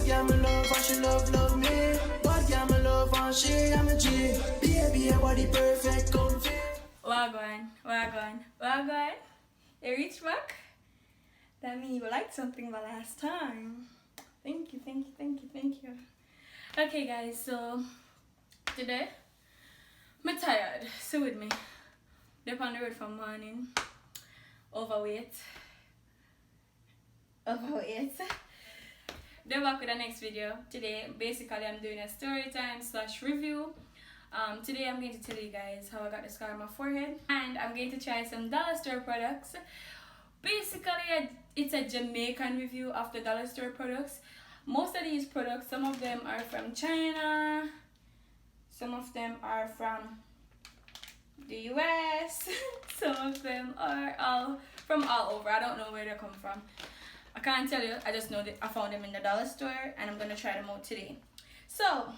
girl me love and she love me. Bad girl me love and she am a G. Baby, your body perfect, comfy. Wagwan. You reach back? That means you liked something the last time. Thank you. Okay guys, so today I'm tired. Sit with me. They're on the road from morning. Overweight. They're back with the next video. Today, basically, I'm doing a story time / review. Today, I'm going to tell you guys how I got the scar on my forehead, and I'm going to try some dollar store products. Basically, it's a Jamaican review of the dollar store products. Most of these products, some of them are from China, some of them are from the US, some of them are from all over. I don't know where they come from. I can't tell you. I just know that I found them in the dollar store and I'm gonna try them out today. So,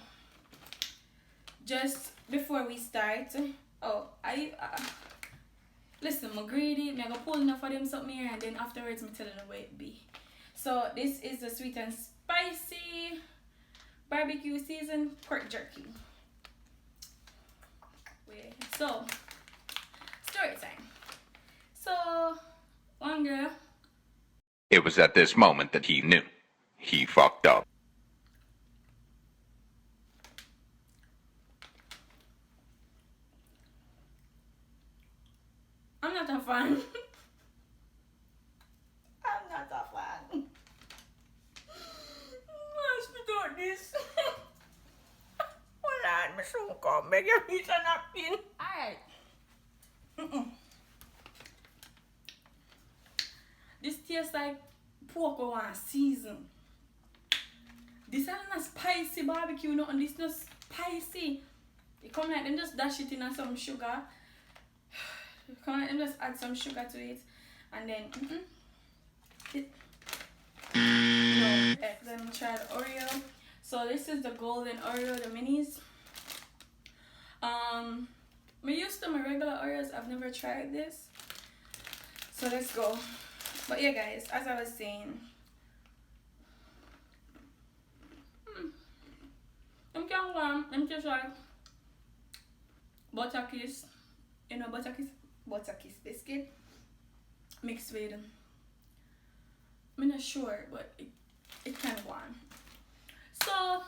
just before we start, listen, I'm greedy. I'm gonna pull enough of them something here and then afterwards I'm telling you where it be. So this is the sweet and spicy barbecue seasoned pork jerky. So, story time. So, one girl. It was at this moment that he knew. He fucked up. I'm not a fan. I spit out this. Hold on, my son come. Make your piece of napkin. Alright. This tastes like pork over a season. This is not spicy barbecue, no, and this not spicy. It come like them just dash it in and some sugar. It come like them just add some sugar to it, and then Let me try the Oreo. So this is the golden Oreo, the minis. I'm used to my regular Oreos. I've never tried this. So let's go. But yeah guys, as I was saying, I'm just like butter kiss, butter kiss biscuit mixed with, I'm not sure, but it kind of warm. So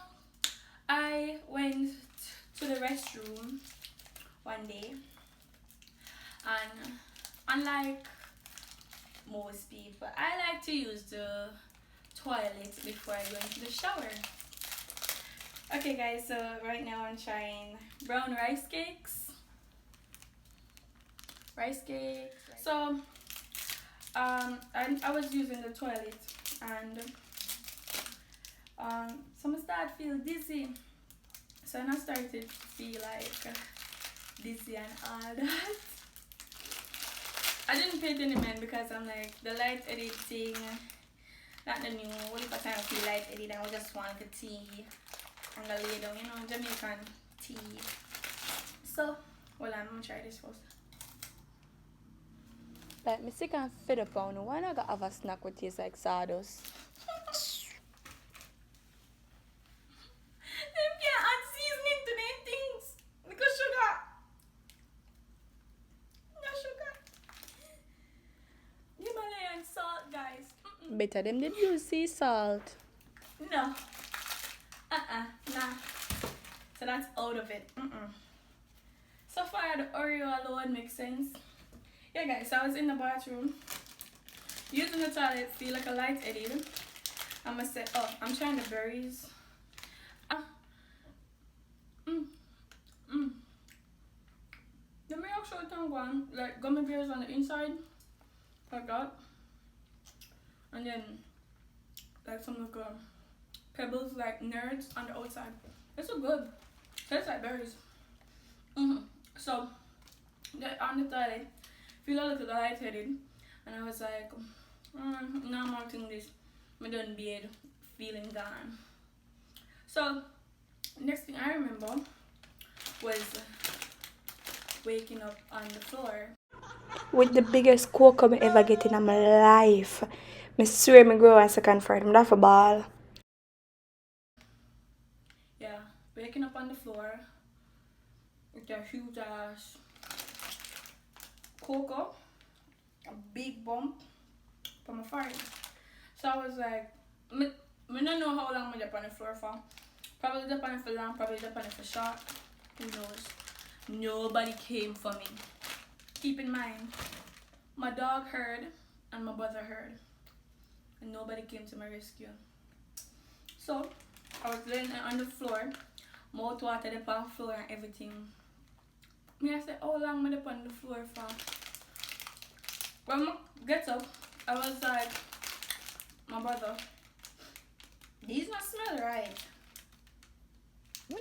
I went to the restroom one day, and unlike most people, I like to use the toilet before I go into the shower. Okay guys, so right now I'm trying brown rice cakes. So I was using the toilet, and so I started feel dizzy. So I started to feel like dizzy and all that. I didn't pay any mind because I'm like, the light editing, not the new, what if I time to light edit, I just want the tea and the lay down, you know, Jamaican tea. So, well, I'm gonna try this first. Like, me sick and fed up on why not have a snack with taste like sawdust? Them can't add seasoning to them things because sugar. Himalayan salt, guys. Better them did use sea salt. No. Nah. So that's out of it. So far the Oreo alone makes sense. Yeah guys, so I was in the bathroom using the toilet, feel like a light edit. I'm trying the berries. The milk actually turn one, like gummy bears on the inside, like that, and then like some like pebbles, like nerds on the outside. It's so good. Tastes like berries. So on the toilet, feel a little lightheaded, and I was like, now I'm marking this. I done bed, feeling gone. So next thing I remember was waking up on the floor with the biggest cocoa I ever get in my life. I swear I grow a second for it. I'm not for ball. waking up on the floor with a huge ass cocoa, a big bump from my forehead. So I was like, I don't know how long I'm up on the floor for. Probably up on it for long, probably up on it for short. Who knows? Nobody came for me. Keep in mind, my dog heard and my brother heard, and nobody came to my rescue. So I was laying on the floor, mouth water up on the floor and everything. Me, I said, how long am I up on the floor for? When I get up, I was like, my brother, these not smell right. No,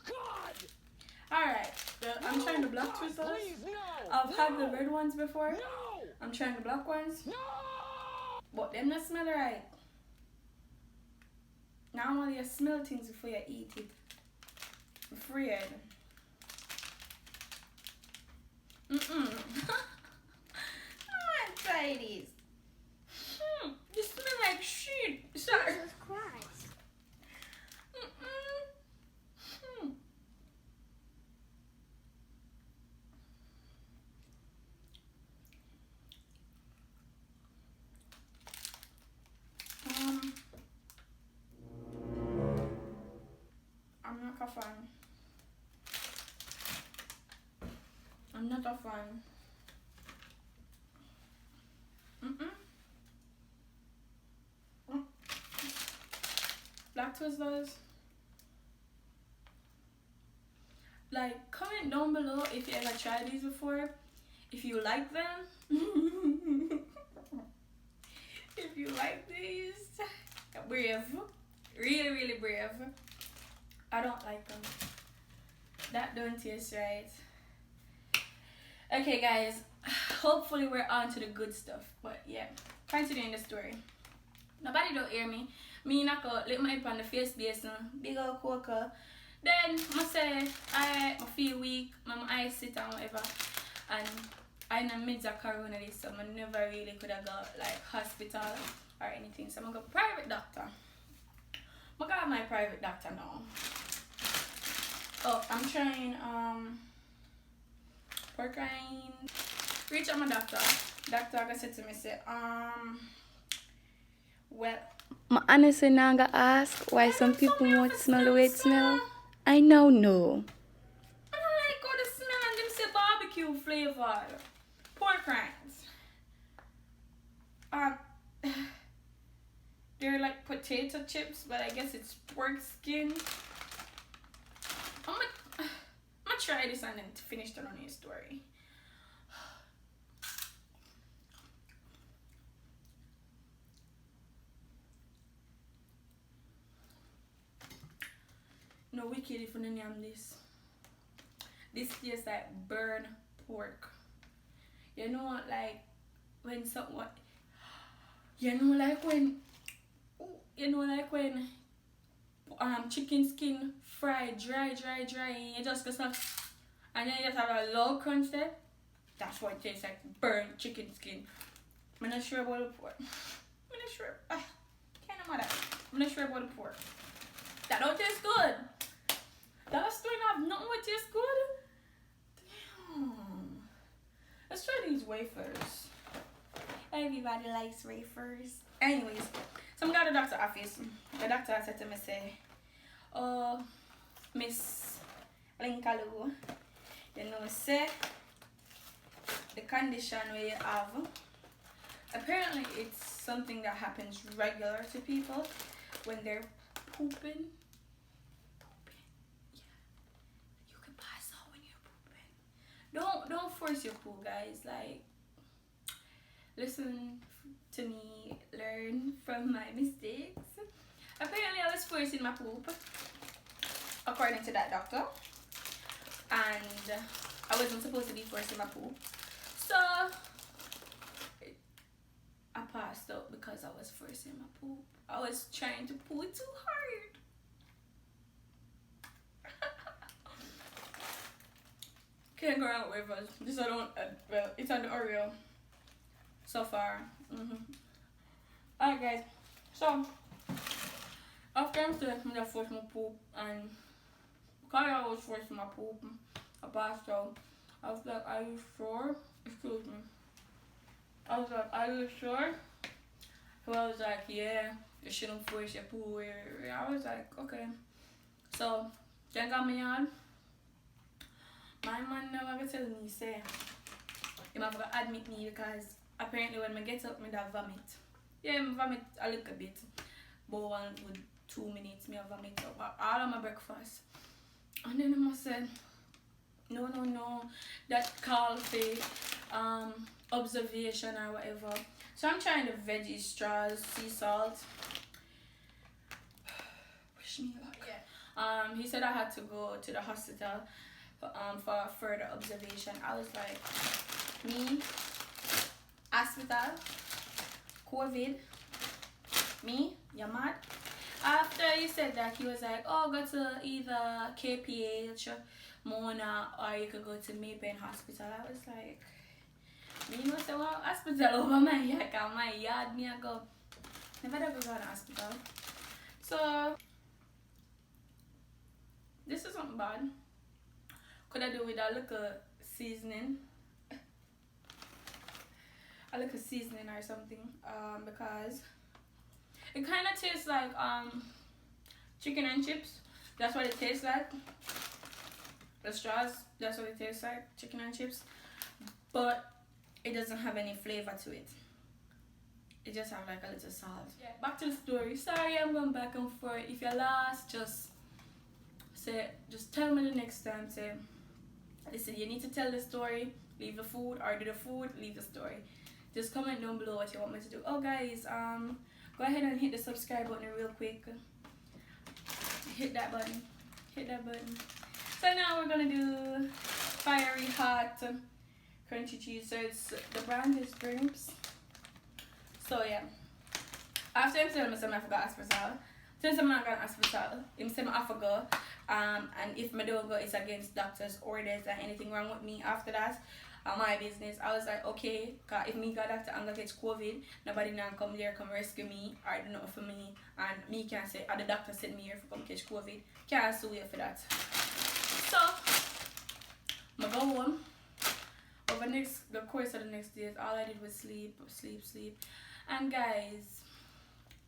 God! Alright, I'm trying the black twizzlers. Please, no! I've had the red ones before. No! I'm trying the black ones. No! But them not smell right. Normally you smell things before you eat it. I'm afraid. I want to try this. They smell like shit. Sorry. Jesus Christ. I'm not a fan. I'm not a fan. Black Twizzlers. Like, comment down below if you ever tried these before. If you like them. If you like these. Brave. Really, really brave. I don't like them. That don't taste right. Okay, guys. Hopefully we're on to the good stuff. But yeah, continuing the story. Nobody don't hear me. Me knock out, lick my head on the face basin. Big old cocoa. Then I say I feel weak, my eyes sit and whatever. And I in the midst of corona this, so I never really could have got like hospital or anything. So I'm gonna go private doctor. I got my private doctor now. Oh, I'm trying pork rind. Reach out my doctor. Doctor gonna say to me say, well, I honestly now gonna ask why some people won't smell the way it smell. I know no. I don't like how the smell and them say barbecue flavor. Pork rinds. They're like potato chips, but I guess it's pork skin. I'm gonna try this and then finish the running story. No wicked if you don't name this. This tastes like burnt pork. You know what, like when someone, you know like when chicken skin fried dry and you just go stuff and then you just have a low crunch there. That's what it tastes like, burnt chicken skin. I'm not sure about the pork. I'm not sure. Can't know that. I'm not sure about the pork. That don't taste good. That still have nothing what tastes good. Damn. Let's try these wafers. Everybody likes wafers. Anyways, so I'm got the doctor office. The doctor said to me, say, oh, Miss Lincaloo, you know, say the condition where you have, apparently it's something that happens regular to people when they're pooping. Don't force your poop, guys. Like, listen to me, learn from my mistakes. Apparently I was forcing my poop, according to that doctor, and I wasn't supposed to be forcing my poop, so I passed out because I was forcing my poop. I was trying to poo too hard. Can't go around with us. This I don't. Well, it's on the Oreo so far. Alright, guys. So after I'm still, I'm gonna force my poop, and Cause I was forcing my poop. I passed out. I was like, are you sure? Excuse me. I was like, are you sure? So I was like, yeah, you shouldn't force your poop. I was like, okay. So, then got me on. My man never tell me, say, he might have to admit me because apparently when I get up, I vomit. Yeah, I vomit a little bit. But 1 with 2 minutes, I vomit up all of my breakfast. And then I said, no, that call for observation or whatever. So I'm trying the veggie straws, sea salt. Wish me luck. Yeah. He said I had to go to the hospital for further observation. I was like, me, hospital, COVID, me, you're mad? After he said that, he was like, oh, go to either KPH, Mona, or you could go to Maypen Hospital. I was like, me no say, well, hospital over my yard, because my yard, me I go. Never ever go to the hospital. So, this is something bad. Could I do with a little seasoning? A little seasoning or something. Because it kind of tastes like chicken and chips. That's what it tastes like. The straws, that's what it tastes like. Chicken and chips. But it doesn't have any flavor to it. It just have like a little salt. Yeah. Back to the story. Sorry, I'm going back and forth. If you're lost, just tell me the next time. Say, listen, you need to tell the story, leave the food, or do the food, leave the story. Just comment down below what you want me to do. Oh guys, go ahead and hit the subscribe button real quick. Hit that button. Hit that button. So now we're gonna do fiery hot crunchy cheese. So it's the brand is Grimps. So yeah. After him telling me something I forgot hospital. Since I'm not going to hospital, him say I have to go. And if I don't go, it's against doctor's orders and anything wrong with me after that. My business. I was like, okay, cause if me got doctor I'm gonna catch COVID, nobody now come there come rescue me or do nothing for me, and me can't say, the doctor sent me here for come catch COVID. Can't sue you for that. So I go home. Over the course of the next days, all I did was sleep. And guys,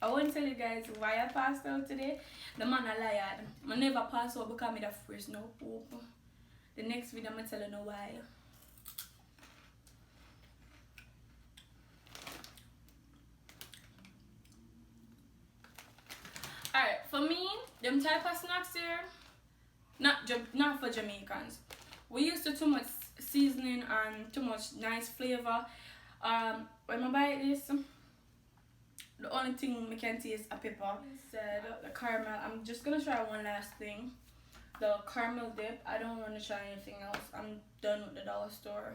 I won't tell you guys why I passed out today. The man a liar. I never passed out because I made a first no hope. The next video I'm gonna tell you no why. Alright, for me, them type of snacks here, not for Jamaicans. We used to too much seasoning and too much nice flavor. When I buy this, the only thing I can taste is a pepper. Instead, the caramel. I'm just gonna try one last thing. The caramel dip. I don't want to try anything else. I'm done with the dollar store.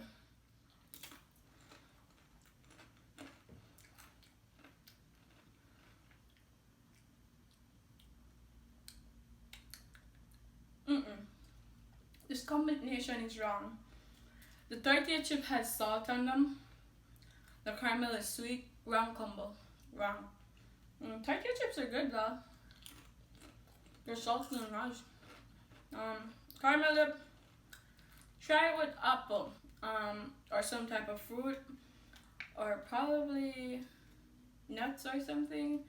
This combination is wrong. The tortilla chip has salt on them. The caramel is sweet. Wrong combo. Wrong. Tortilla chips are good though. They're salty and nice. Caramel dip. Try it with apple. Or some type of fruit. Or probably nuts or something.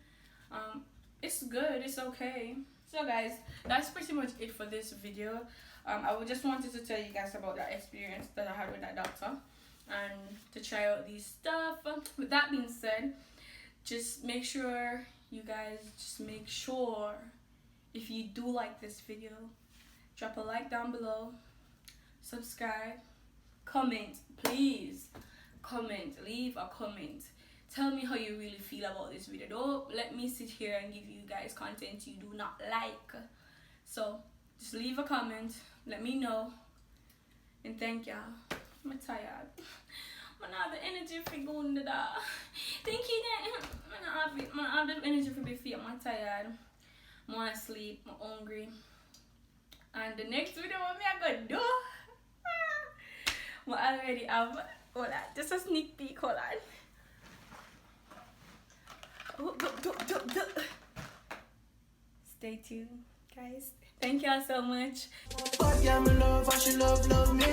It's good. It's okay. So guys, that's pretty much it for this video. I just wanted to tell you guys about that experience that I had with that doctor and to try out these stuff. With that being said, just make sure you guys if you do like this video, drop a like down below, subscribe, comment, please comment, leave a comment. Tell me how you really feel about this video. Don't let me sit here and give you guys content you do not like. So just leave a comment, let me know, and thank y'all. I'm tired. I don't have the energy for going to that. Thank you guys. I don't have the energy for being fit. I'm tired. I want to sleep. I'm hungry. And the next video what me I gonna do? I already have. Hold on. Just a sneak peek. Hold on. Stay tuned. guys. Thank y'all so much. Bad girl me love and she love me.